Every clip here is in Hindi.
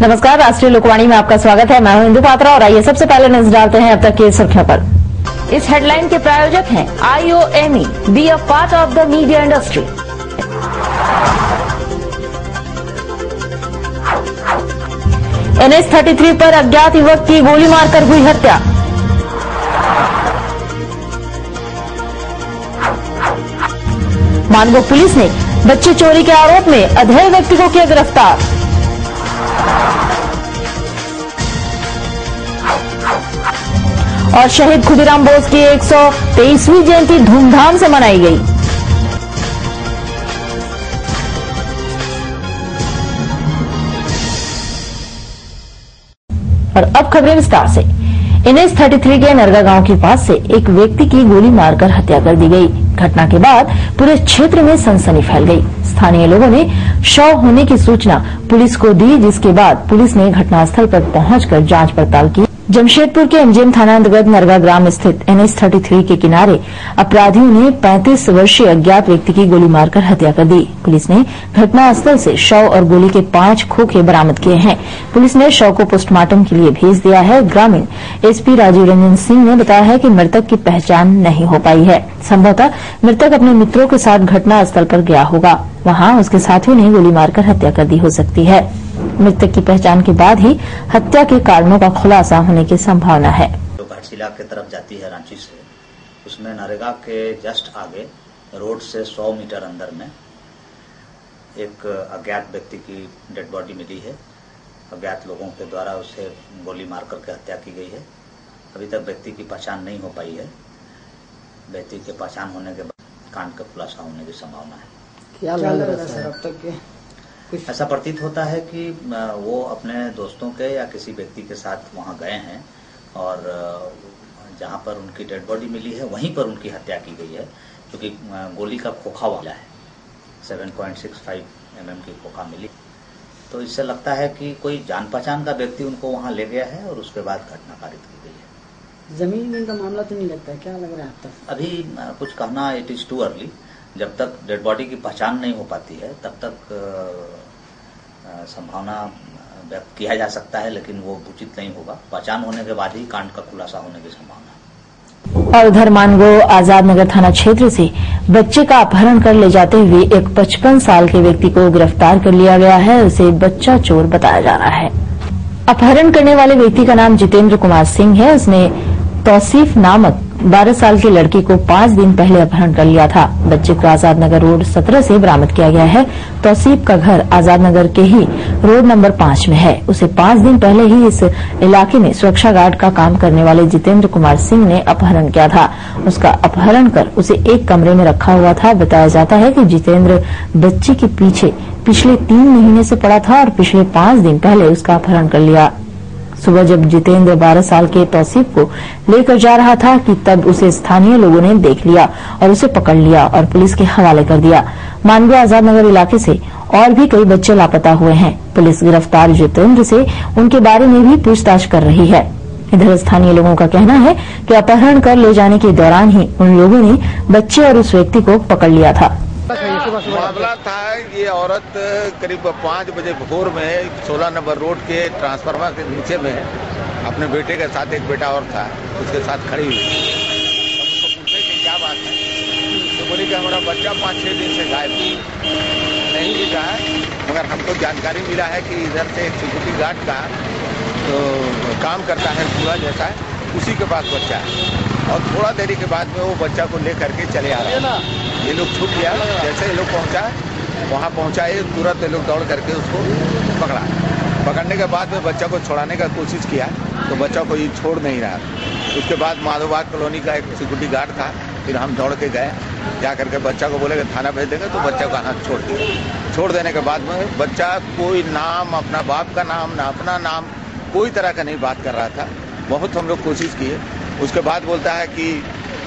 नमस्कार, राष्ट्रीय लोकवाणी में आपका स्वागत है। मैं हूं इंदु पात्रा और आइए सबसे पहले नजर डालते हैं अब तक की सुर्खियों पर। इस हेडलाइन के प्रायोजक हैं IOME, be a part of the media industry. NH 33 पर अज्ञात युवक की गोली मारकर हुई हत्या। मानगो पुलिस ने बच्चे चोरी के आरोप में अधेड़ व्यक्ति को किया गिरफ्तार। और शहीद खुदीराम बोस की 123वीं जयंती धूमधाम से मनाई गई। और अब खबरें विस्तार से। NH 33 के नरगा गांव के पास से एक व्यक्ति की गोली मारकर हत्या कर दी गई। घटना के बाद पूरे क्षेत्र में सनसनी फैल गई। स्थानीय लोगों ने शव होने की सूचना पुलिस को दी, जिसके बाद पुलिस ने घटनास्थल पर पहुंचकर जांच पड़ताल की। जमशेदपुर के MGM थाना अंतर्गत नरगा ग्राम स्थित NH 33 के किनारे अपराधियों ने 35 वर्षीय अज्ञात व्यक्ति की गोली मारकर हत्या कर दी। पुलिस ने घटनास्थल से शव और गोली के 5 खोखे बरामद किए हैं। पुलिस ने शव को पोस्टमार्टम के लिए भेज दिया है। ग्रामीण SP राजीव रंजन सिंह ने बताया है कि मृतक की पहचान नहीं हो पाई है। संभवतः मृतक अपने मित्रों के साथ घटनास्थल पर गया होगा। वहां उसके साथियों ने गोली मारकर हत्या कर दी हो सकती है। मृतक की पहचान के बाद ही हत्या के कारणों का खुलासा होने की संभावना है। जो घाटशिला की तरफ जाती है रांची से, उसमें नरेगा के जस्ट आगे रोड से 100 मीटर अंदर में एक अज्ञात व्यक्ति की डेड बॉडी मिली है। अज्ञात लोगों के द्वारा उसे गोली मार करके हत्या की गई है। अभी तक व्यक्ति की पहचान नहीं हो पाई है। व्यक्ति के पहचान होने के बाद कांड का खुलासा होने की संभावना है। क्या लग रहा है सर अब तक के? ऐसा प्रतीत होता है कि वो अपने दोस्तों के या किसी व्यक्ति के साथ वहां गए हैं और जहां पर उनकी डेड बॉडी मिली है वहीं पर उनकी हत्या की गई है, क्योंकि गोली का खोखा वाला है। 7.65 mm की खोखा मिली। तो इससे लगता है कि कोई जान पहचान का व्यक्ति उनको वहां ले गया है और उसके बाद घटना पारित की गई है। जमीन का मामला तो नहीं लगता है, क्या लग रहा है अब तक? अभी कुछ कहना इट इज टू अर्ली। जब तक डेड बॉडी की पहचान नहीं हो पाती है तब तक संभावना व्यक्त किया जा सकता है, लेकिन वो उचित नहीं होगा। पहचान होने के बाद ही कांड का खुलासा होने की संभावना है। और उधर मानगो आजाद नगर थाना क्षेत्र से बच्चे का अपहरण कर ले जाते हुए एक 55 साल के व्यक्ति को गिरफ्तार कर लिया गया है। उसे बच्चा चोर बताया जा रहा है। अपहरण करने वाले व्यक्ति का नाम जितेंद्र कुमार सिंह है। उसने तौसीफ नामक 12 साल की लड़की को 5 दिन पहले अपहरण कर लिया था। बच्चे को आजाद नगर रोड 17 से बरामद किया गया है। तौसीफ का घर आजाद नगर के ही रोड नंबर 5 में है। उसे 5 दिन पहले ही इस इलाके में सुरक्षा गार्ड का काम करने वाले जितेंद्र कुमार सिंह ने अपहरण किया था। उसका अपहरण कर उसे एक कमरे में रखा हुआ था। बताया जाता है कि जितेंद्र बच्ची के पीछे पिछले 3 महीने से पड़ा था और पिछले 5 दिन पहले उसका अपहरण कर लिया। सुबह जब जितेंद्र 12 साल के तौसीफ को लेकर जा रहा था कि तब उसे स्थानीय लोगों ने देख लिया और उसे पकड़ लिया और पुलिस के हवाले कर दिया। मानगो आजाद नगर इलाके से और भी कई बच्चे लापता हुए हैं। पुलिस गिरफ्तार जितेंद्र से उनके बारे में भी पूछताछ कर रही है। इधर स्थानीय लोगों का कहना है कि अपहरण कर ले जाने के दौरान ही उन लोगों ने बच्चे और उस व्यक्ति को पकड़ लिया था। मामला था, ये औरत करीब 5 बजे भोर में 16 नंबर रोड के ट्रांसफार्मर के नीचे में अपने बेटे के साथ, एक बेटा और था, उसके साथ खड़ी हुई। उसको पूछे कि क्या बात है, तो बोली कि हमारा बच्चा 5-6 दिन से गायब नहीं दिखा है, मगर हमको जानकारी मिला है कि इधर से एक सिक्योरिटी गार्ड का तो काम करता है पूरा जैसा है, उसी के पास बच्चा है। और थोड़ा देरी के बाद में वो बच्चा को ले करके चले आ रहे हैं। ये लोग छूट गया। जैसे ये लोग वहाँ पहुँचाए तुरंत ये लोग दौड़ करके उसको पकड़ा। पकड़ने के बाद में बच्चा को छुड़ाने का कोशिश किया तो बच्चा को ये छोड़ नहीं रहा। उसके बाद माधोबाग कॉलोनी का एक सिक्योरिटी गार्ड था, फिर हम दौड़ के गए। जा करके बच्चा को बोले कि थाना भेज देंगे, तो बच्चा का हाथ छोड़ दिया। छोड़ देने के बाद में बच्चा कोई नाम, अपना बाप का नाम ना अपना नाम, कोई तरह का नहीं बात कर रहा था। बहुत हम लोग कोशिश किए। उसके बाद बोलता है कि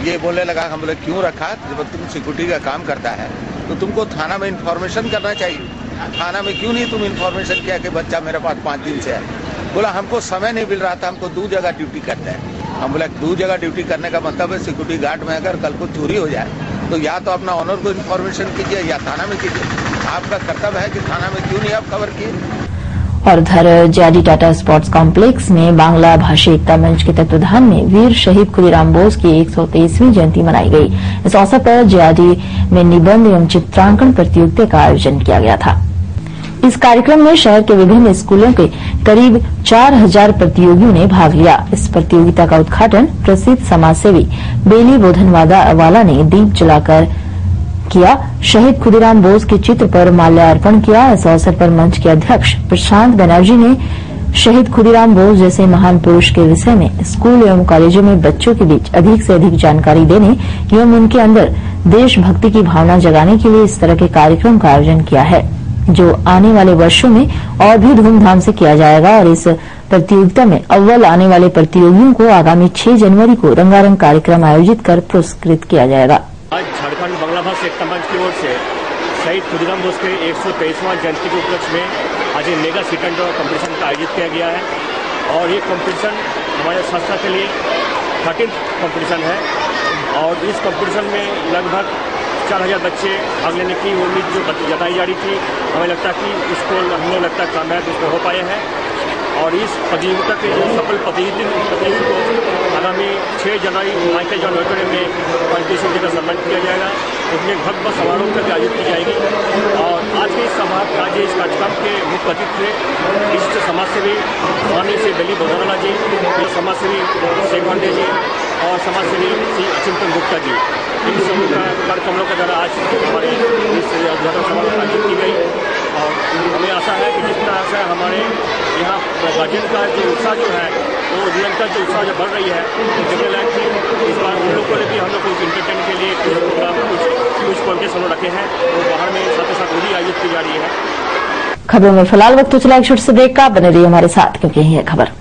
ये बोलने लगा। हम बोले क्यों रखा, जब तुम सिक्योरिटी का काम करता है तो तुमको थाना में इन्फॉर्मेशन करना चाहिए। थाना में क्यों नहीं तुम इन्फॉर्मेशन किया कि बच्चा मेरे पास 5 दिन से है। बोला हमको समय नहीं मिल रहा था, हमको 2 जगह ड्यूटी करता है। हम बोला 2 जगह ड्यूटी करने का मतलब है सिक्योरिटी गार्ड में अगर कल को चोरी हो जाए तो या तो अपना ऑनर को इन्फॉर्मेशन कीजिए या थाना में कीजिए। आपका कर्तव्य है कि थाना में क्यों नहीं आप खबर किए। और उधर जेआरडी टाटा स्पोर्ट्स कॉम्प्लेक्स में बांग्ला भाषी एकता मंच के तत्वाधान में वीर शहीद खुदीराम बोस की 123वीं जयंती मनाई गई। इस अवसर पर जेआरडी में निबंध एवं चित्रांकन प्रतियोगिता का आयोजन किया गया था। इस कार्यक्रम में शहर के विभिन्न स्कूलों के करीब 4000 प्रतियोगियों ने भाग लिया। इस प्रतियोगिता का उद्घाटन प्रसिद्ध समाजसेवी बेली बोधनवाला ने दीप जलाकर किया। शहीद खुदीराम बोस के चित्र पर माल्यार्पण किया। इस अवसर पर मंच के अध्यक्ष प्रशांत बनर्जी ने शहीद खुदीराम बोस जैसे महान पुरुष के विषय में स्कूल एवं कॉलेजों में बच्चों के बीच अधिक से अधिक जानकारी देने एवं उनके अंदर देशभक्ति की भावना जगाने के लिए इस तरह के कार्यक्रम का आयोजन किया है, जो आने वाले वर्षों में और भी धूमधाम से किया जाएगा। और इस प्रतियोगिता में अव्वल आने वाले प्रतियोगियों को आगामी 6 जनवरी को रंगारंग कार्यक्रम आयोजित कर पुरस्कृत किया जाएगा। आज झारखंड बांग्ला भाषा एकता मंच की ओर से शहीद खुदीराम बोस के 123वां जयंती के उपलक्ष्य में आज mega sit and draw competition का आयोजित किया गया है। और ये कॉम्पिटिशन हमारे संस्था के लिए 13th कॉम्पिटिशन है। और इस कॉम्पिटिशन में लगभग 4000 बच्चे भाग लेने की उम्मीद जो जताई जा रही थी, हमें लगता है कि उसको हमें लगता है कामयाब उसमें हो पाए हैं। और इस प्रतियोगिता के जो सफल प्रतियोगी को आगामी 6 जनवरी माइकल जॉन ऑडिटोरियम में पारितोषिक देकर सम्मानित किया जाएगा। उसमें भव्य समारोह तक आयोजित की जाएगी। और आज के इस कार्यक्रम के मुख्य अतिथि थे विशिष्ट समाजसेवी स्वामी श्री बेली बोधनवाला जी, समाजसेवी शेख पांडे जी और समाजसेवी श्री चिंतन गुप्ता जी। इन सभी कार्यक्रमों के द्वारा आज हमारे इस उद्घाटन समारोह आयोजित की गई। और हमें आशा है कि जिस तरह से हमारे यहाँ गार्जियन का जो उत्साह जो है वो निरंतर जो उत्साह जो बढ़ रही है, देखने लायक थी। इस बार उन लोगों को भी हम लोग कुछ इंटरटेन के लिए कुछ प्रोग्राम कुछ कॉन्टेस्ट रखे हैं, वो बाहर में साथ ही साथ वो भी आयोजित की जा रही है। खबरों में फिलहाल वक्त चला एक छोटे से ब्रेक का, बने रहिए हमारे साथ क्योंकि यही है खबर।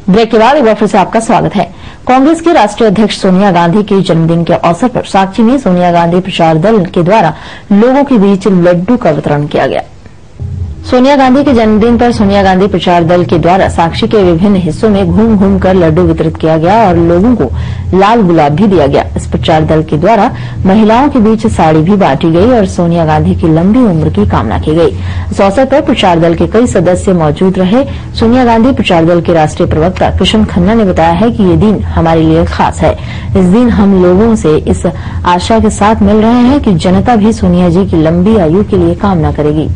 ब्रेक के बाद एक बार फिर से आपका स्वागत है। कांग्रेस की राष्ट्रीय अध्यक्ष सोनिया गांधी के जन्मदिन के अवसर पर साक्षी में सोनिया गांधी प्रचार दल के द्वारा लोगों के बीच लड्डू का वितरण किया गया। सोनिया गांधी के जन्मदिन पर सोनिया गांधी प्रचार दल के द्वारा साक्षी के विभिन्न हिस्सों में घूम घूम कर लड्डू वितरित किया गया और लोगों को लाल गुलाब भी दिया गया। इस प्रचार दल के द्वारा महिलाओं के बीच साड़ी भी बांटी गई और सोनिया गांधी की लंबी उम्र की कामना की गई। इस अवसर पर प्रचार दल के कई सदस्य मौजूद रहे। सोनिया गांधी प्रचार दल के राष्ट्रीय प्रवक्ता कृष्ण खन्ना ने बताया है कि ये दिन हमारे लिए खास है। इस दिन हम लोगों से इस आशा के साथ मिल रहे हैं कि जनता भी सोनिया जी की लंबी आयु के लिए कामना करेगी।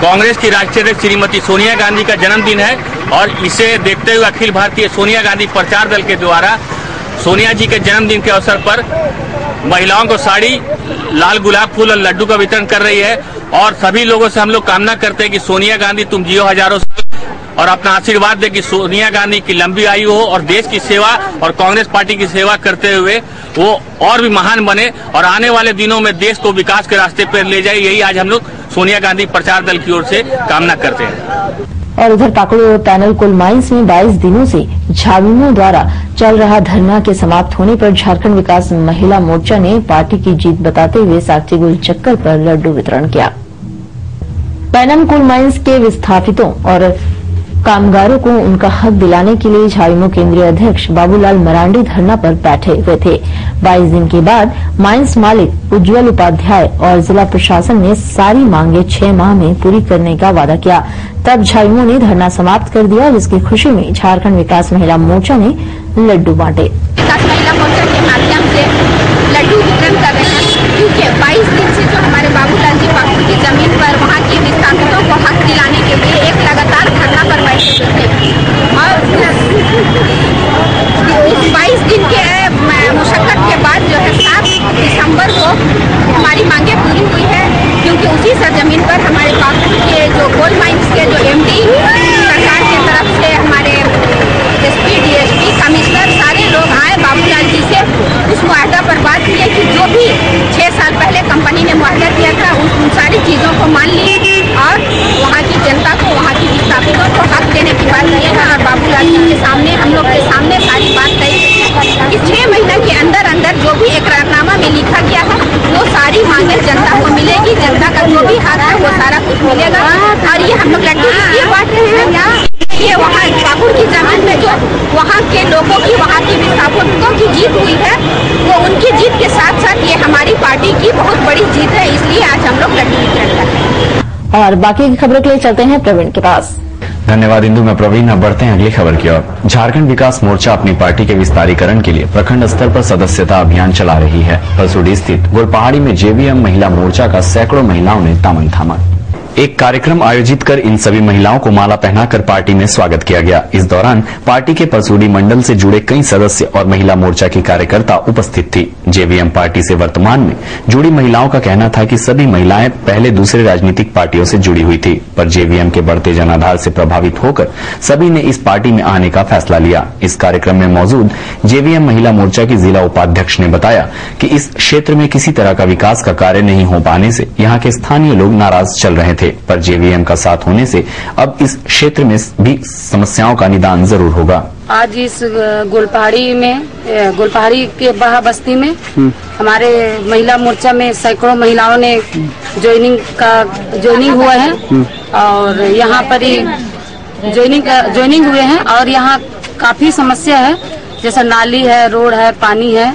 कांग्रेस की राष्ट्रीय अध्यक्ष श्रीमती सोनिया गांधी का जन्मदिन है और इसे देखते हुए अखिल भारतीय सोनिया गांधी प्रचार दल के द्वारा सोनिया जी के जन्मदिन के अवसर पर महिलाओं को साड़ी, लाल गुलाब फूल और लड्डू का वितरण कर रही है। और सभी लोगों से हम लोग कामना करते हैं कि सोनिया गांधी तुम जियो हजारों साल और अपना आशीर्वाद दे कि सोनिया गांधी की लंबी आयु हो और देश की सेवा और कांग्रेस पार्टी की सेवा करते हुए वो और भी महान बने और आने वाले दिनों में देश को विकास के रास्ते पर ले जाए। यही आज हम लोग सोनिया गांधी प्रचार दल की ओर से कामना करते हैं। और उधर पाकुड़ पैनल कोल माइंस में 22 दिनों से झाविमों द्वारा चल रहा धरना के समाप्त होने पर झारखंड विकास महिला मोर्चा ने पार्टी की जीत बताते हुए साक्षी गोल चक्कर पर लड्डू वितरण किया। पैनल कोल माइंस के विस्थापितों और कामगारों को उनका हक दिलाने के लिए झाविमो केंद्रीय अध्यक्ष बाबूलाल मरांडी धरना पर बैठे हुए थे। 22 दिन के बाद माइंस मालिक उज्जवल उपाध्याय और जिला प्रशासन ने सारी मांगे 6 माह में पूरी करने का वादा किया। तब झाविमो ने धरना समाप्त कर दिया, जिसकी खुशी में झारखंड विकास महिला मोर्चा ने लड्डू बांटे। विकास महिला मोर्चा के माध्यम से लड्डू वितरण कर रहे हैं, क्योंकि 22 दिन से जो हमारे बाबूलाल जी पाकुड़ की जमीन पर वहाँ के विस्थापितों को हक दिलाने के लिए एक लगातार धरना पर बैठे हुए थे और 22 दिन के मुशक्कत के बाद जो है 7 दिसंबर को हमारी मांगे पूरी हुई है, क्योंकि उसी सरजमीन पर हमारे पाकुड़ के जो कोल माइंस के जो MD सरकार की तरफ से हमारे SP DSP कमिश्नर सारे लोग आए बाबूलाल जी से उस मुआहदा पर बात की कि जो भी 6 साल पहले कंपनी ने मुआहदा किया था उन सारी चीजों को मान ली और वहाँ की जनता को, वहाँ की विस्थापितों को हक देने की बात कही है। और बाबूलाल जी के सामने, हम लोग के सामने सारी बात कही कि 6 महीने के अंदर अंदर जो भी इकरारनामा में लिखा गया है वो सारी मांगे जनता को मिलेगी, जनता का जो भी हक है वो सारा कुछ मिलेगा। और ये हम लोग लड्डू इसलिए बांट रहे हैं, ये वहाँ पाकुड़ की जमीन में जो वहाँ के लोगों की, वहाँ की विस्थापितों की जीत हुई है, वो उनकी जीत के साथ साथ ये हमारी पार्टी की बहुत बड़ी जीत है, इसलिए आज हम लोग लड्डू वितरण कर रहे हैं। और बाकी की खबरों के लिए चलते हैं प्रवीण के पास। धन्यवाद इंदु। मैं प्रवीण। अब बढ़ते हैं अगली खबर की ओर। झारखंड विकास मोर्चा अपनी पार्टी के विस्तारीकरण के लिए प्रखंड स्तर पर सदस्यता अभियान चला रही है। परसुडी स्थित गोलपहाड़ी में JVM महिला मोर्चा का सैकड़ों महिलाओं ने दामन थामा। एक कार्यक्रम आयोजित कर इन सभी महिलाओं को माला पहनाकर पार्टी में स्वागत किया गया। इस दौरान पार्टी के परसुडी मंडल से जुड़े कई सदस्य और महिला मोर्चा की कार्यकर्ता उपस्थित थी। JVM पार्टी से वर्तमान में जुड़ी महिलाओं का कहना था कि सभी महिलाएं पहले दूसरे राजनीतिक पार्टियों से जुड़ी हुई थी, पर JVM के बढ़ते जनाधार से प्रभावित होकर सभी ने इस पार्टी में आने का फैसला लिया। इस कार्यक्रम में मौजूद JVM महिला मोर्चा की जिला उपाध्यक्ष ने बताया कि इस क्षेत्र में किसी तरह का विकास का कार्य नहीं हो पाने से यहाँ के स्थानीय लोग नाराज चल रहे थे, पर JVM का साथ होने से अब इस क्षेत्र में भी समस्याओं का निदान जरूर होगा। आज इस गोलपहाड़ी के बहा बस्ती में हमारे महिला मोर्चा में सैकड़ों महिलाओं ने ज्वाइनिंग हुआ है और यहाँ पर ही ज्वाइनिंग हुए हैं और यहाँ काफी समस्या है, जैसा नाली है, रोड है, पानी है,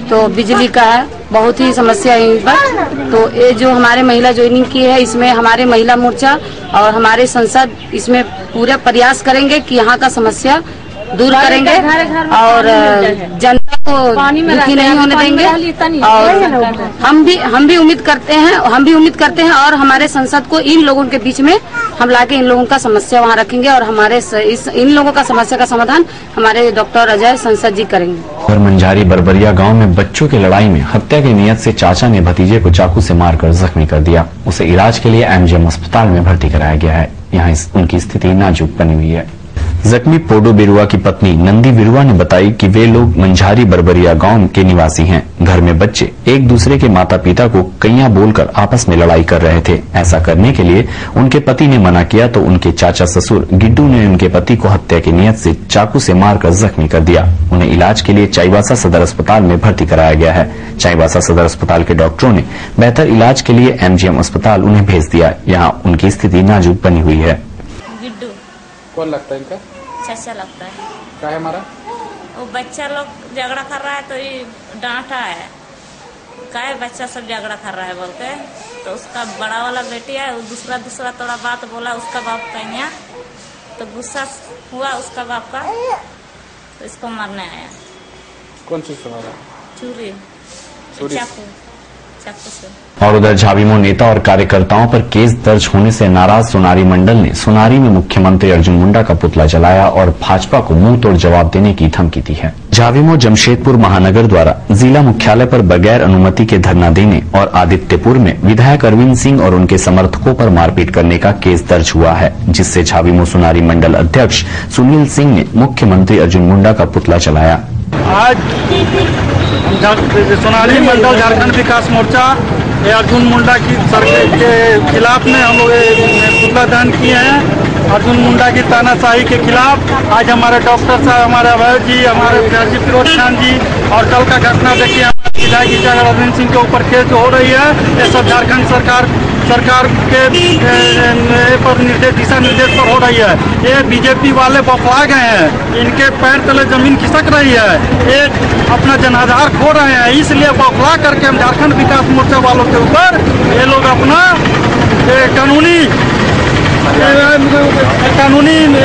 तो बिजली का है, बहुत ही समस्या है यहीं पर। तो ये जो हमारे महिला ज्वाइनिंग की है, इसमें हमारे महिला मोर्चा और हमारे संसद इसमें पूरे प्रयास करेंगे कि यहाँ का समस्या दूर करेंगे और जनता को दुखी नहीं होने देंगे। और हम भी उम्मीद करते हैं और हमारे संसद को इन लोगों के बीच में हम लाके इन लोगों का समस्या वहाँ रखेंगे और हमारे इन लोगों का समस्या का समाधान हमारे डॉक्टर अजय संसद जी करेंगे। मंझारी बरबरिया गांव में बच्चों की लड़ाई में हत्या की नीयत से चाचा ने भतीजे को चाकू से मारकर जख्मी कर दिया। उसे इलाज के लिए MGM अस्पताल में भर्ती कराया गया है। यहाँ उनकी स्थिति नाजुक बनी हुई है। जख्मी पोडो बिरुआ की पत्नी नंदी बिरुआ ने बताई कि वे लोग मंझारी बरबरिया गांव के निवासी हैं। घर में बच्चे एक दूसरे के माता पिता को कैया बोलकर आपस में लड़ाई कर रहे थे। ऐसा करने के लिए उनके पति ने मना किया तो उनके चाचा ससुर गिड्डू ने उनके पति को हत्या की नीयत से चाकू से मारकर जख्मी कर दिया। उन्हें इलाज के लिए चाईबासा सदर अस्पताल में भर्ती कराया गया है। चाईबासा सदर अस्पताल के डॉक्टरों ने बेहतर इलाज के लिए MGM अस्पताल उन्हें भेज दिया। यहाँ उनकी स्थिति नाजुक बनी हुई है। गिड्डू कौन लगता है इनका? चाचा लगता है। क्या है हमारा? वो बच्चा लोग झगड़ा कर रहा है तो ये डांटा है, क्या बच्चा सब झगड़ा कर रहा है बोल के, तो उसका बड़ा वाला बेटी है, दूसरा थोड़ा बात बोला उसका बाप कहीं, तो गुस्सा हुआ उसका बाप का, तो इसको मारने आया। कौन चीज से मारा? चूरी चाकू से। और उधर झाविमो नेता और कार्यकर्ताओं पर केस दर्ज होने से नाराज सोनारी मंडल ने सोनारी में मुख्यमंत्री अर्जुन मुंडा का पुतला जलाया और भाजपा को मुंह तोड़ जवाब देने की धमकी दी है। झाविमो जमशेदपुर महानगर द्वारा जिला मुख्यालय पर बगैर अनुमति के धरना देने और आदित्यपुर में विधायक अरविंद सिंह और उनके समर्थकों पर मारपीट करने का केस दर्ज हुआ है, जिससे झाविमो सोनारी मंडल अध्यक्ष सुनील सिंह ने मुख्यमंत्री अर्जुन मुंडा का पुतला जलाया। आज सोनारी मंडल झारखंड विकास मोर्चा अर्जुन मुंडा की सरकार के खिलाफ में हम लोग पुतला दहन किए हैं। अर्जुन मुंडा की तानाशाही के खिलाफ आज हमारे डॉक्टर साहब, हमारे अभय जी, हमारे फिरोज खान जी और कल का घटना देखिए विधायक इच्छाकर अरविंद सिंह के ऊपर केस जो हो रही है, ये सब झारखंड सरकार के पर दिशा निर्देश पर हो रही है। ये बीजेपी वाले बौखला गए हैं, इनके पैर तले जमीन खिसक रही है, ये अपना जनाधार खो रहे हैं। इसलिए बौखला करके हम झारखंड विकास मोर्चा वालों के ऊपर ये लोग अपना कानूनी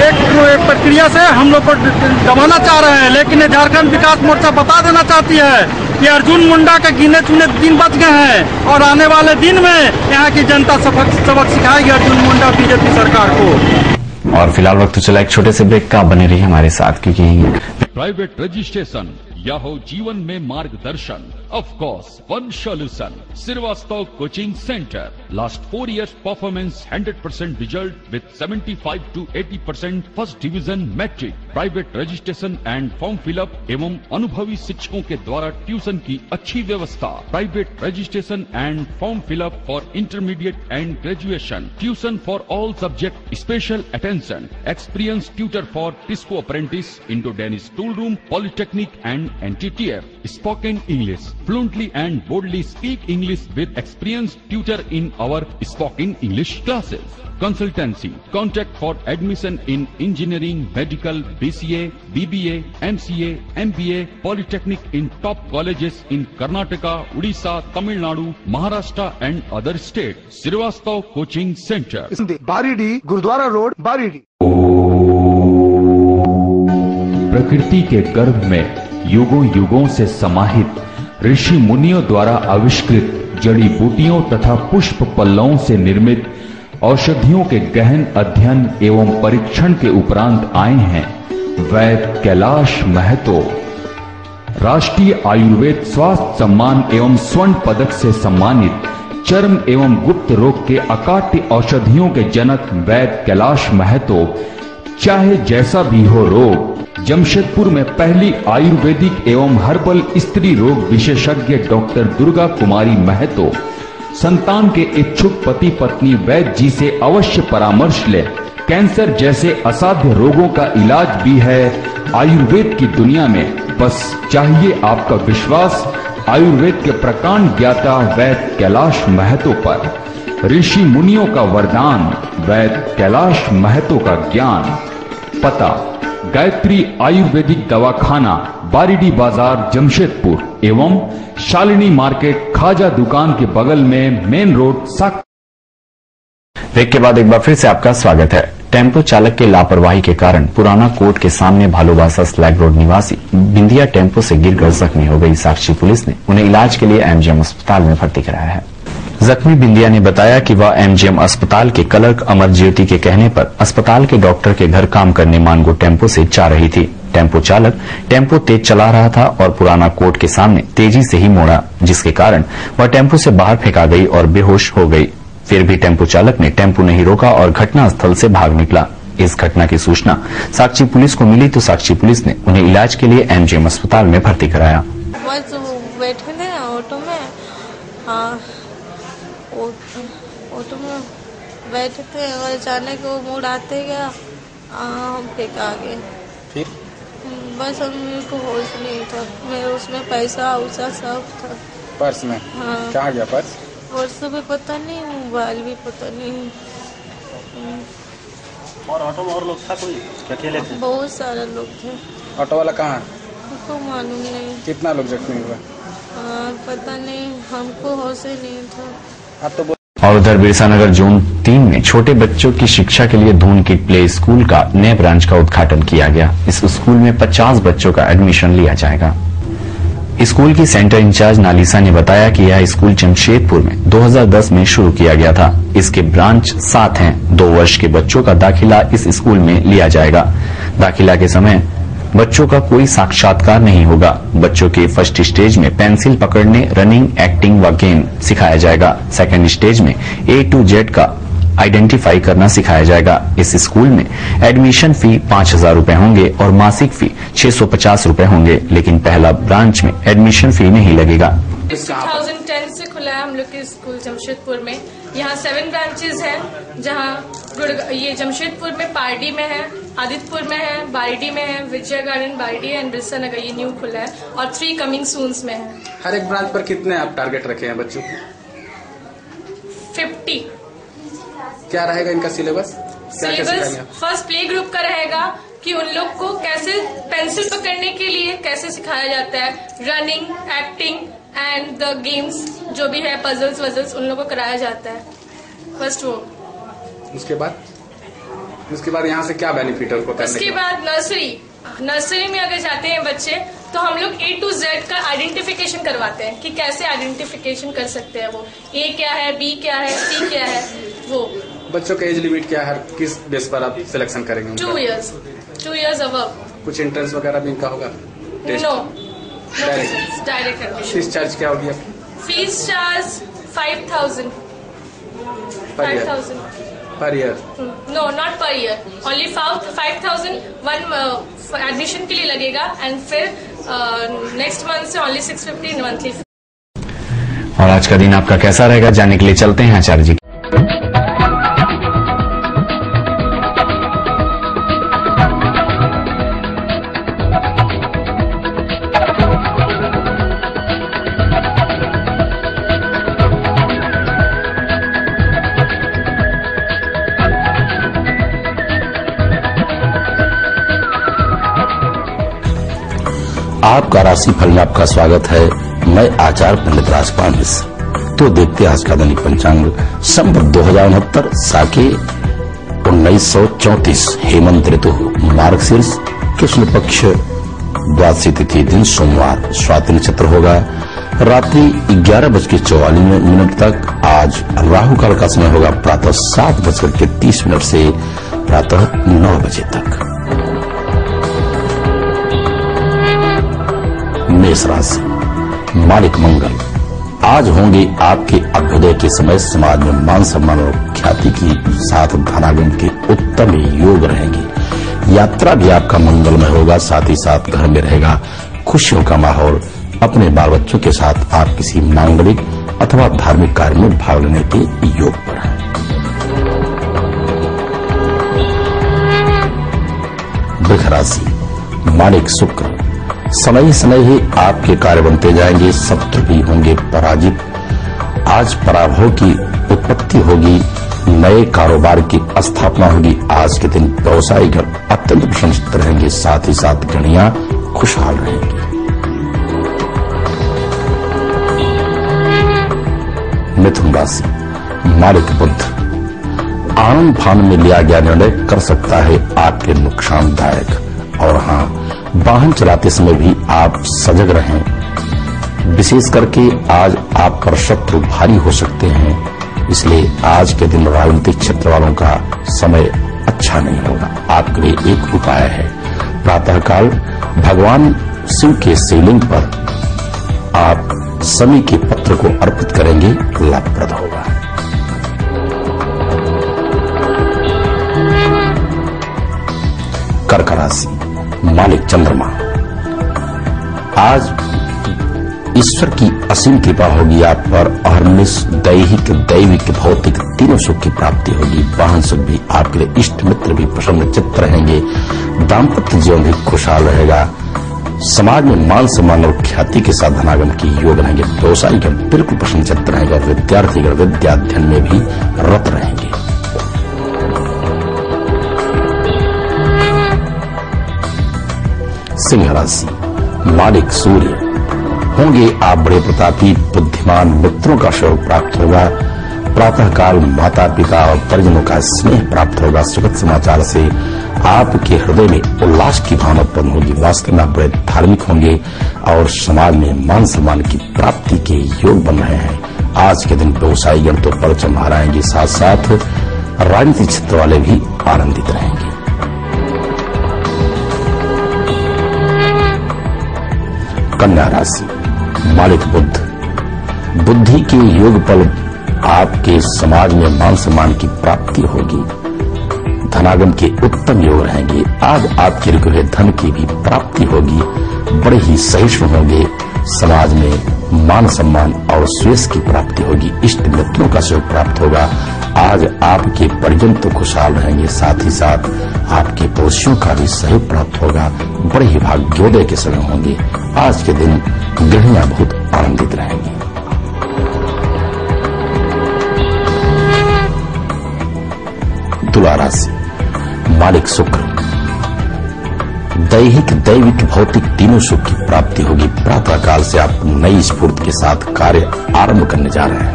एक प्रक्रिया से हम लोग को दबाना चाह रहे हैं। लेकिन झारखंड विकास मोर्चा बता देना चाहती है कि अर्जुन मुंडा के गिने चुने दिन बच गए हैं और आने वाले दिन में यहाँ की जनता सबक सिखाएगी अर्जुन मुंडा बीजेपी सरकार को। और फिलहाल वक्त तो चला एक छोटे से ब्रेक का, बने रहिए हमारे साथ क्योंकि प्राइवेट रजिस्ट्रेशन या हो जीवन में मार्गदर्शन, of course one solution, Srivastava coaching centre. Last 4 years performance 100% result with 75 to 80% first division matric. Private registration and form fill up एवं अनुभवी शिक्षकों के द्वारा ट्यूशन की अच्छी व्यवस्था। Private registration and form fill up for intermediate and graduation. Tuition for all subject, special attention, experience tutor for TISCO apprentice, Indo Danish tool room, polytechnic and NTTF, spoken English, fluently and boldly speak English with experienced tutor in our spoken English classes. Consultancy, contact for admission in engineering, medical, BCA, BBA, MCA, MBA, Polytechnic in top colleges in Karnataka, Odisha, Tamil Nadu, Maharashtra and other states. Srivastav Coaching Center. Baridih, Gurudwara road, Baridih. प्रकृति के गर्भ में युगों युगों से समाहित ऋषि मुनियों द्वारा आविष्कृत जड़ी बूटियों तथा पुष्प पल्लवों से निर्मित औषधियों के गहन अध्ययन एवं परीक्षण के उपरांत आए हैं वैद्य कैलाश महतो। राष्ट्रीय आयुर्वेद स्वास्थ्य सम्मान एवं स्वर्ण पदक से सम्मानित चर्म एवं गुप्त रोग के अकाट्य औषधियों के जनक वैद्य कैलाश महतो, चाहे जैसा भी हो रोग, जमशेदपुर में पहली आयुर्वेदिक एवं हर्बल स्त्री रोग विशेषज्ञ डॉक्टर दुर्गा कुमारी महतो संतान के इच्छुक पति पत्नी वैद्य जी से अवश्य परामर्श ले। कैंसर जैसे असाध्य रोगों का इलाज भी है आयुर्वेद की दुनिया में, बस चाहिए आपका विश्वास आयुर्वेद के प्रकांड ज्ञाता वैद्य कैलाश महतो पर। ऋषि मुनियों का वरदान, वैद्य कैलाश महतो का ज्ञान। पता गायत्री आयुर्वेदिक दवाखाना, बारीडी बाजार, जमशेदपुर एवं शालिनी मार्केट, खाजा दुकान के बगल में, मेन रोड, साक। ब्रेक के बाद एक बार फिर से आपका स्वागत है। टेम्पो चालक के लापरवाही के कारण पुराना कोर्ट के सामने भालूबासा स्लैग रोड निवासी बिंदिया टेम्पो से गिरकर जख्मी हो गई। साक्षी पुलिस ने उन्हें इलाज के लिए MGM अस्पताल में भर्ती कराया है। जख्मी बिंदिया ने बताया कि वह MGM अस्पताल के क्लर्क अमर ज्योति के कहने पर अस्पताल के डॉक्टर के घर काम करने मानगो टेम्पो से जा रही थी। टेम्पो चालक टेम्पो तेज चला रहा था और पुराना कोर्ट के सामने तेजी से ही मोड़ा, जिसके कारण वह टेम्पो से बाहर फेंका गई और बेहोश हो गई। फिर भी टेम्पो चालक ने टेम्पो नहीं रोका और घटनास्थल से भाग निकला। इस घटना की सूचना साक्षी पुलिस को मिली तो साक्षी पुलिस ने उन्हें इलाज के लिए MGM अस्पताल में भर्ती कराया। बस बैठे थे ऑटो में, हाँ ऑटो में बैठे थे और अचानक वो मोड़ आते गया, हम फेंका गए। फिर बस मेरे को होश नहीं था, मेरे उसमें पैसा उसा सब था पर्स में। हाँ। कहाँ गया पर्स? पर्स भी पता नहीं, मोबाइल भी पता नहीं। और ऑटो में और लोग था कोई? अकेले थे? बहुत सारे लोग थे। ऑटो वाला कहाँ? हमको मालूम नहीं। कितना लोग जख्मी हुआ? पता नहीं, हमको होश ही नहीं था। अब तो और उधर बिरसा नगर जोन 3 में छोटे बच्चों की शिक्षा के लिए धून किड प्ले स्कूल का नए ब्रांच का उद्घाटन किया गया। इस स्कूल में 50 बच्चों का एडमिशन लिया जाएगा। स्कूल की सेंटर इंचार्ज नालिसा ने बताया कि यह स्कूल जमशेदपुर में 2010 में शुरू किया गया था। इसके ब्रांच 7 हैं। 2 वर्ष के बच्चों का दाखिला इस स्कूल में लिया जाएगा। दाखिला के समय बच्चों का कोई साक्षात्कार नहीं होगा। बच्चों के फर्स्ट स्टेज में पेंसिल पकड़ने, रनिंग, एक्टिंग व गेम सिखाया जाएगा। सेकंड स्टेज में A to Z का आइडेंटिफाई करना सिखाया जाएगा। इस स्कूल में एडमिशन फी 5,000 रूपये होंगे और मासिक फी 650 रूपये होंगे, लेकिन पहला ब्रांच में एडमिशन फी नहीं लगेगा। 2010 से खुला है हम लोग के स्कूल जमशेदपुर में। यहाँ 7 ब्रांचेस हैं, जहाँ ये जमशेदपुर में पारडी में है, आदित्यपुर में है, बारीडी में है, विजय गार्डन बारीडी एंड बिरसा नगर ये न्यू खुला है और 3 कमिंग सून्स में है। हर एक ब्रांच पर कितने आप टारगेट रखे हैं बच्चों को? 50। क्या रहेगा इनका syllabus? Syllabus first play group का रहेगा कि उन लोग को कैसे पेंसिल पकड़ने के लिए कैसे सिखाया जाता है, running, acting and the games जो भी है, पजल्स वजल्स उन लोगों को कराया जाता है फर्स्ट वो। उसके बाद यहाँ से क्या बेनिफिट है उनको करने? उसके बाद नर्सरी में अगर जाते हैं बच्चे तो हम लोग A to Z का आइडेंटिफिकेशन करवाते हैं कि कैसे आइडेंटिफिकेशन कर सकते हैं, वो A क्या है, B क्या है, C क्या है। वो बच्चों का एज लिमिट क्या है, किस बेस पर आप सिलेक्शन करेंगे? 2 years अबव। कुछ एंट्रेंस वगैरह भी इनका होगा? No, direct admission. Fees charge क्या होगी? Fees charge 5,000 per year? No, not per year, only 5,000 one admission के लिए लगेगा एंड फिर नेक्स्ट मंथ से ओनली 650 मंथली। और आज का दिन आपका कैसा रहेगा जानने के लिए चलते हैं आचार्य जी। आपका राशिफल में आपका स्वागत है। मैं आचार्य पंडित राजपाल मिश्र। तो देखते हैं आज का दैनिक पंचांग। संवत 2069 साके 1934 हेमंत ऋतु मार्गशीर्ष कृष्ण पक्ष द्वादशी तिथि दिन सोमवार स्वाति नक्षत्र होगा रात्रि 11:44 तक। आज राहु काल का समय होगा प्रातः 7:30 से प्रातः 9 बजे तक। मेष राशि, मालिक मंगल। आज होंगे आपके अभ्युदय के समय समाज में मान सम्मान और ख्याति की साथ धनागम के उत्तम योग रहेंगे। यात्रा भी आपका मंगलमय होगा, साथ ही साथ घर में रहेगा खुशियों का माहौल। अपने बाल बच्चों के साथ आप किसी मांगलिक अथवा धार्मिक कार्य में भाग लेने के योग पर हैं। वृष राशि, मालिक शुक्र। समय समय ही आपके कार्य बनते जाएंगे, शत्रु भी होंगे पराजित। आज पराभव की उत्पत्ति होगी, नए कारोबार की स्थापना होगी। आज के दिन व्यवसायिक अत्यंत प्रसन्नचित्त रहेंगे, साथ ही साथ गणियां खुशहाल रहेंगी। मिथुन राशि, मालिक बुध। आनंद फान में लिया गया निर्णय कर सकता है आपके नुकसानदायक। और हाँ, वाहन चलाते समय भी आप सजग रहें। विशेष करके आज आप पर शत्रु भारी हो सकते हैं, इसलिए आज के दिन राजनीतिक क्षेत्र वालों का समय अच्छा नहीं होगा। आपके लिए एक उपाय है, प्रातःकाल भगवान शिव के शिवलिंग पर आप शमी के पत्र को अर्पित करेंगे, लाभप्रद होगा। कर्क राशि, मालिक चंद्रमा। आज ईश्वर की असीम कृपा होगी आप पर। अहर्निश दैहिक दैविक भौतिक तीनों सुख की प्राप्ति होगी। वाहन सुख भी आपके लिए, इष्ट मित्र भी प्रसन्न चित्त रहेंगे। दाम्पत्य जीवन भी खुशहाल रहेगा। समाज में मान सम्मान और ख्याति के साथ धनागम की योग रहेंगे। व्यवसायिक बिल्कुल प्रसन्न चित्त रहेंगे और विद्यार्थीगण विद्याध्ययन में भी रत रहेंगे। सिंह राशि, मालिक सूर्य। होंगे आप बड़े प्रतापी, बुद्धिमान मित्रों का सहयोग प्राप्त होगा। प्रातःकाल माता पिता और परिजनों का स्नेह प्राप्त होगा। सुखद समाचार से आपके हृदय में उल्लास की भावना उत्पन्न होगी। वास्तव में आप बड़े धार्मिक होंगे और समाज में मान सम्मान की प्राप्ति के योग बन रहे हैं। आज के दिन व्यवसायी गण तो परचम हराएंगे, साथ साथ राजनीतिक क्षेत्र वाले भी आनंदित रहेंगे। कन्या राशि, मालिक बुध। बुद्धि के योग बल आपके समाज में मान सम्मान की प्राप्ति होगी। धनागम के उत्तम योग रहेंगे। आज आपके रुके हुए धन की भी प्राप्ति होगी। बड़े ही सहिष्णु होंगे। समाज में मान सम्मान और श्रेयस की प्राप्ति होगी। इष्ट मित्रों का सहयोग प्राप्त होगा। आज आपके परिजन तो खुशहाल रहेंगे, साथ ही साथ आपके पड़ोसियों का भी सहयोग प्राप्त होगा। बड़े ही भाग्योदय के समय होंगे। आज के दिन गृहिणियां बहुत आनंदित रहेंगी। तुला राशि, मालिक शुक्र। दैहिक, दैविक, भौतिक तीनों सुख की प्राप्ति होगी। प्रातः काल से आप नई स्फूर्ति के साथ कार्य आरंभ करने जा रहे हैं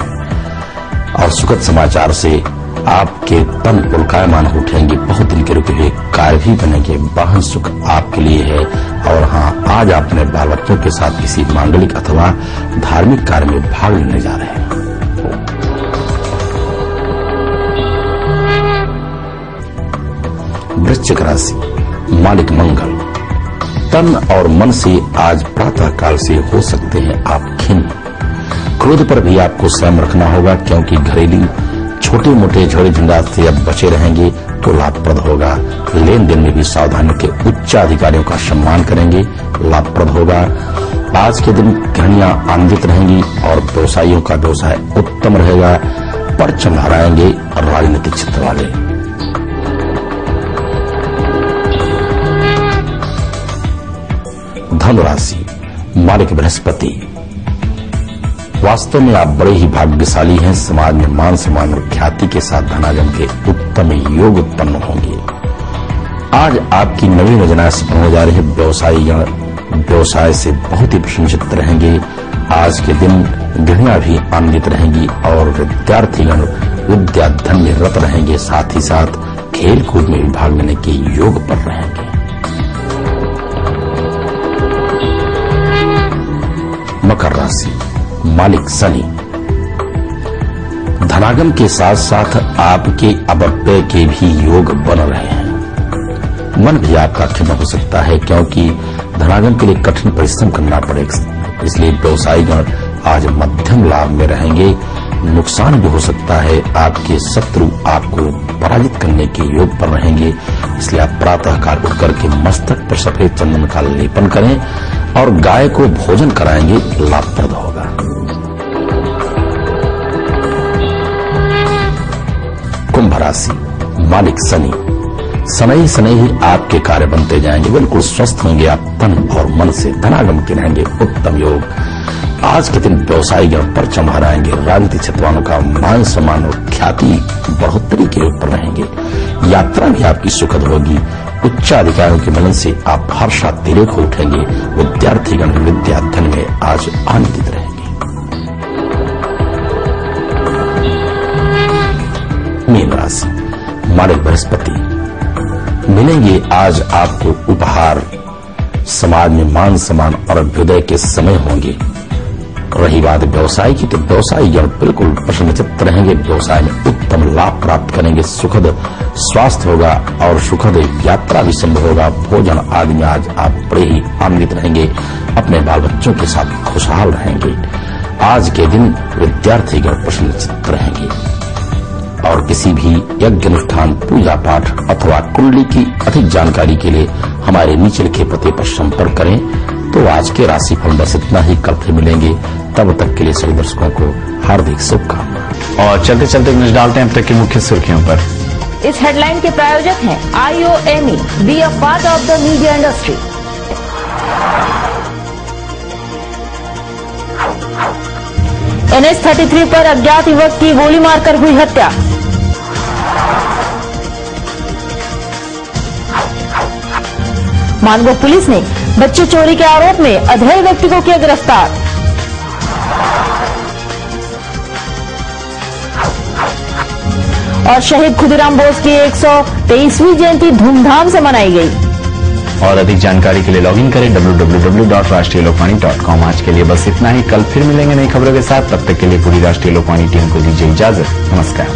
और सुखद समाचार से आपके तन पुलकायमान उठेंगे। बहुत दिन के रुके हुए कार्य भी बनेंगे। वाहन सुख आपके लिए है। और हाँ, आज आप अपने बाल बच्चों के साथ किसी मांगलिक अथवा धार्मिक कार्य में भाग लेने जा रहे हैं। वृश्चिक राशि, मालिक मंगल। तन और मन से आज प्रातः काल से हो सकते हैं आप खिन्न। क्रोध पर भी आपको संयम रखना होगा, क्योंकि घरेलू छोटे मोटे झगड़े झंझाट से अब बचे रहेंगे तो लाभप्रद होगा। लेन देन में भी सावधानी के उच्च अधिकारियों का सम्मान करेंगे, लाभप्रद होगा। आज के दिन गृहिणियां आनंदित रहेंगी और व्यवसायियों का व्यवसाय उत्तम रहेगा। परचम लहराएंगे राजनीतिक क्षेत्र वाले। धनु राशि, मालिक बृहस्पति। वास्तव में आप बड़े ही भाग्यशाली हैं। समाज में मान सम्मान और ख्याति के साथ धनागम के उत्तम योग उत्पन्न होंगे। आज आपकी नवीन योजनाएं सफल हो जा रही है। व्यवसायीगण व्यवसाय से बहुत ही प्रशंसित रहेंगे। आज के दिन गृहिणियां भी आनंदित रहेंगी और विद्यार्थीगण विद्याधन में रत रहेंगे। साथ ही साथ खेल कूद में भी भाग लेने के योग पर रहेंगे। मकर राशि, मालिक शनि। धनागम के साथ साथ आपके अपव्यय के भी योग बन रहे हैं। मन भी आपका खिन्न हो सकता है, क्योंकि धनागम के लिए कठिन परिश्रम करना पड़ेगा। इसलिए व्यवसायीगण आज मध्यम लाभ में रहेंगे। नुकसान भी हो सकता है। आपके शत्रु आपको पराजित करने के योग पर रहेंगे। इसलिए आप प्रातः काल उठ करके मस्तक पर सफेद चंदन का लेपन करें और गाय को भोजन कराएंगे, लाभप्रद होगा। कुंभ राशि, मालिक शनि। शनै शनै ही आपके कार्य बनते जाएंगे। बिल्कुल स्वस्थ होंगे आप तन और मन से। धनागम के रहेंगे उत्तम योग। आज के दिन व्यवसायीगण परचम लहराएंगे। राजनीतिक क्षेत्र वालों का मान सम्मान और ख्याति बढ़ोतरी के योग पर रहेंगे। यात्रा भी आपकी सुखद होगी। उच्च अधिकारियों के मिलन से आप हर्षातिरेक हो उठेंगे। विद्यार्थीगण विद्याधन में आज आनंदित रहेंगे। मीन राशि, मालिक बृहस्पति। मिलेंगे आज आपको उपहार। समाज में मान सम्मान और अभ्युदय के समय होंगे। रही बात व्यवसाय की, तो व्यवसायीगण बिल्कुल प्रसन्नचित्त रहेंगे। व्यवसाय में उत्तम लाभ प्राप्त करेंगे। सुखद स्वास्थ्य होगा और सुखद यात्रा भी संभव होगा। भोजन आदि में आज आप बड़े ही आनंदित रहेंगे। अपने बाल बच्चों के साथ खुशहाल रहेंगे। आज के दिन विद्यार्थीगण प्रसन्नचित्त रहेंगे और किसी भी यज्ञ अनुष्ठान, पूजा पाठ अथवा कुंडली की अधिक जानकारी के लिए हमारे नीचे लिखे पते पर संपर्क करें। तो आज के राशिफल बस इतना ही। कल फिर मिलेंगे। तब तक के लिए सभी दर्शकों को हार्दिक शुभकामनाएं। और चलते चलते नजर डालते हैं अब तक की मुख्य सुर्खियों पर। इस हेडलाइन के प्रायोजक हैं IOME, be a part of the media industry. NH-33 पर अज्ञात युवक की गोली मारकर हुई हत्या। मानगो पुलिस ने बच्चे चोरी के आरोप में अधेड़ व्यक्ति को किया गिरफ्तार। और शहीद खुदीराम बोस की 123वीं जयंती धूमधाम से मनाई गई। और अधिक जानकारी के लिए लॉगिन करें www.rashtriyalokvani.com। आज के लिए बस इतना ही। कल फिर मिलेंगे नई खबरों के साथ। तब तक के लिए पूरी राष्ट्रीय लोकवाणी टीम को दीजिए इजाजत। नमस्कार।